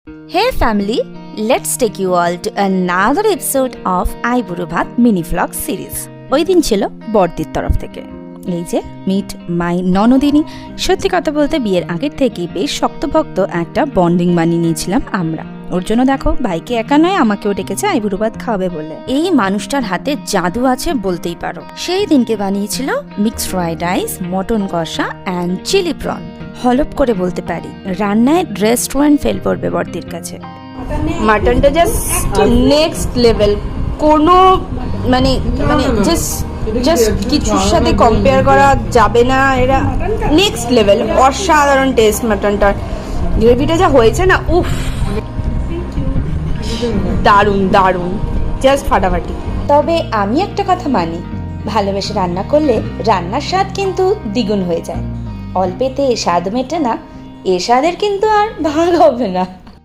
Hey family, let's take you all to another episode of আইবুড়ো ভাত mini vlog series. ওই দিন ছিল বড়দির তরফ থেকে এই যে মিট মাই ননদিনী। সত্যি কথা বলতে বিয়ের আগের থেকেই বেশ শক্তভক্ত একটা বন্ডিং বানিয়ে নিয়েছিলাম আমরা। ওর জন্য দেখো ভাইকে একা নয় আমাকেও ডেকেছে আইবুড়ো ভাত খাওয়াবে বলে। এই মানুষটার হাতে জাদু আছে বলতেই পারো। সেই দিনকে বানিয়েছিল মিক্সড ফ্রাইড রাইস, মটন কষা অ্যান্ড চিলি প্রন। হলপ করে বলতে পারি রান্নায় রেস্টুরেন্ট ফেল করবে বড়দির কাছে। মাটনটা জাস্ট নেক্সট লেভেল, কোনো মানে মানে জাস্ট কিছুর সাথে কম্পেয়ার করা যাবে না। এরা নেক্সট লেভেল, অসাধারণ টেস্ট মাটনটার। গ্রেভিটা যা হয়েছে না, উফ দারুণ দারুণ, জাস্ট ফাটাফাটি। তবে আমি একটা কথা মানি, ভালোবেসে রান্না করলে রান্নার স্বাদ কিন্তু দ্বিগুণ হয়ে যায়। অল্পেতে স্বাদ মেটে না, এ স্বাদের কিন্তু আর ভাগ হবে না।